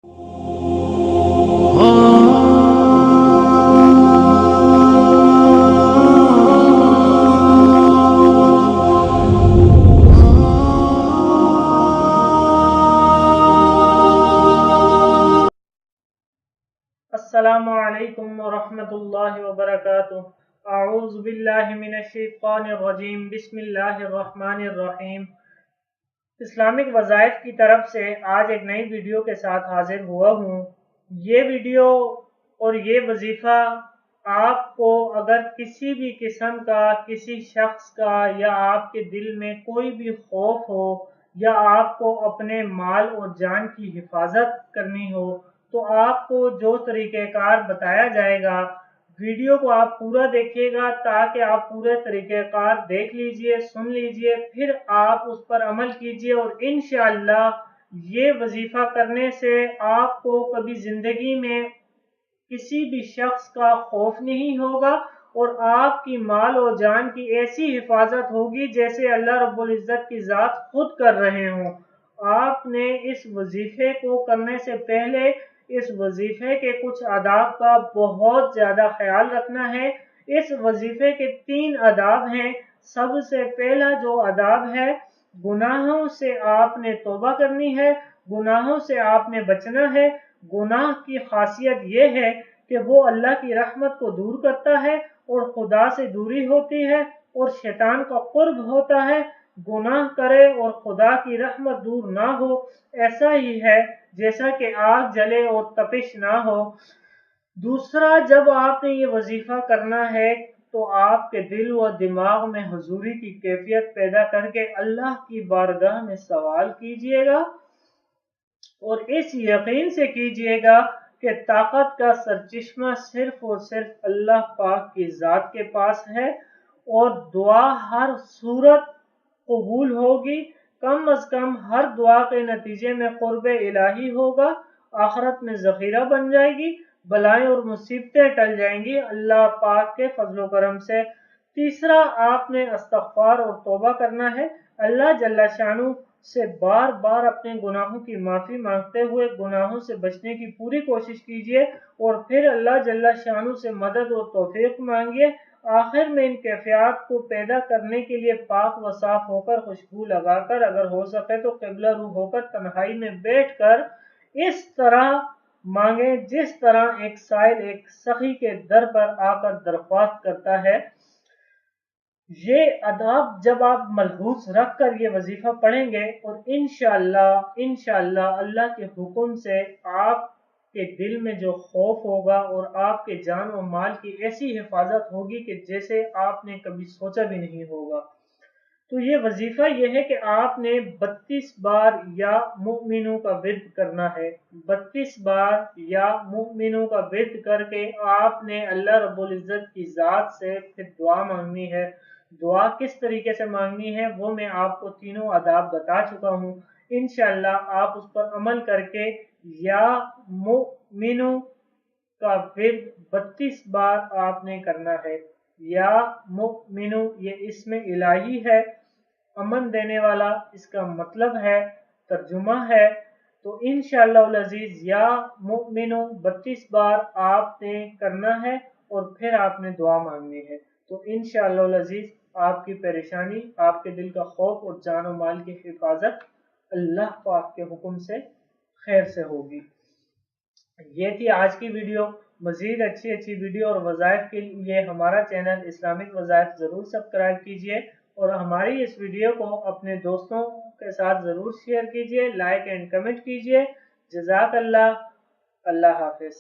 السلام علیکم ورحمۃ اللہ وبرکاتہ۔ اعوذ باللہ من الشیطان الرجیم، بسم اللہ الرحمن الرحیم۔ اسلامک وظائف کی طرف سے آج ایک نئی ویڈیو کے ساتھ حاضر ہوا ہوں۔ یہ ویڈیو اور یہ وظیفہ آپ کو اگر کسی بھی قسم کا کسی شخص کا یا آپ کے دل میں کوئی بھی خوف ہو یا آپ کو اپنے مال اور جان کی حفاظت کرنی ہو تو آپ کو جو طریقہ کار بتایا جائے گا، ویڈیو کو آپ پورا دیکھیے گا تاکہ آپ پورے طریقہ کار دیکھ لیجئے، سن لیجئے، پھر آپ اس پر عمل کیجئے اور انشاءاللہ یہ وظیفہ کرنے سے آپ کو کبھی زندگی میں کسی بھی شخص کا خوف نہیں ہوگا اور آپ کی مال و جان کی ایسی حفاظت ہوگی جیسے اللہ رب العزت کی ذات خود کر رہے ہوں۔ آپ نے اس وظیفے کو کرنے سے پہلے اس وظیفے کے کچھ آداب کا بہت زیادہ خیال رکھنا ہے۔ اس وظیفے کے 3 آداب ہیں۔ سب سے پہلا جو آداب ہے، گناہوں سے آپ نے توبہ کرنی ہے، گناہوں سے آپ نے بچنا ہے۔ گناہ کی خاصیت یہ ہے کہ وہ اللہ کی رحمت کو دور کرتا ہے اور خدا سے دوری ہوتی ہے اور شیطان کا قرب ہوتا ہے۔ گناہ کرے اور خدا کی رحمت دور نہ ہو، ایسا ہی ہے جیسا کہ آگ جلے اور تپش نہ ہو۔ دوسرا، جب آپ نے یہ وظیفہ کرنا ہے تو آپ کے دل و دماغ میں حضوری کی کیفیت پیدا کر کے اللہ کی بارگاہ میں سوال کیجئے گا اور اس یقین سے کیجئے گا کہ طاقت کا سرچشمہ صرف اور صرف اللہ پاک کی ذات کے پاس ہے اور دعا ہر صورت قبول ہوگی۔ کم از کم ہر دعا کے نتیجے میں قرب الہی ہوگا، آخرت میں ذخیرہ بن جائے گی، بلائیں اور مصیبتیں ٹل جائیں گی اللہ پاک کے فضل و کرم سے۔ تیسرا، آپ نے استغفار اور توبہ کرنا ہے۔ اللہ جل شانہ سے بار بار اپنے گناہوں کی معافی مانگتے ہوئے گناہوں سے بچنے کی پوری کوشش کیجیے اور پھر اللہ جل شانہ سے مدد اور توفیق مانگیے۔ آخر میں ان کیفیات کو پیدا کرنے کے لیے پاک و صاف ہو کر، خوشبو لگا کر، اگر ہو سکے تو قبلہ رو ہو کر تنہائی میں بیٹھ کر اس طرح مانگیں جس طرح ایک سائل ایک سخی کے در پر آ کر درخواست کرتا ہے۔ یہ آداب جب آپ ملحوظ رکھ کر یہ وظیفہ پڑھیں گے اور انشاءاللہ اللہ کے حکم سے آپ کے دل میں جو خوف ہوگا اور آپ کے جان و مال کی ایسی حفاظت ہوگی کہ جیسے آپ نے کبھی سوچا بھی نہیں ہوگا۔ تو یہ وظیفہ یہ ہے کہ آپ نے 32 بار یا مؤمنوں کا ورد کرنا ہے۔ 32 بار یا مؤمنوں کا ورد کر کے آپ نے اللہ رب العزت کی ذات سے پھر دعا مانگنی ہے۔ دعا کس طریقے سے مانگنی ہے وہ میں آپ کو تینوں آداب بتا چکا ہوں۔ انشاءاللہ آپ اس پر عمل کر کے یا مؤمنوں کا ورد 32 بار آپ نے کرنا ہے۔ یا مؤمنوں یہ اسم الہی ہے، امن دینے والا اس کا مطلب ہے، ترجمہ ہے۔ تو انشاءاللہ العزیز یا مؤمنوں 32 بار آپ نے کرنا ہے اور پھر آپ نے دعا مانگنی ہے۔ تو انشاءاللہ العزیز آپ کی پریشانی، آپ کے دل کا خوف اور جان و مال کی حفاظت اللہ پاک کے حکم سے خیر سے ہوگی۔ یہ تھی آج کی ویڈیو۔ مزید اچھی ویڈیو اور وظائف کے لیے ہمارا چینل اسلامک وظائف ضرور سبسکرائب کیجئے اور ہماری اس ویڈیو کو اپنے دوستوں کے ساتھ ضرور شیئر کیجئے، لائک اینڈ کمنٹ کیجئے۔ جزاک اللہ، اللہ حافظ۔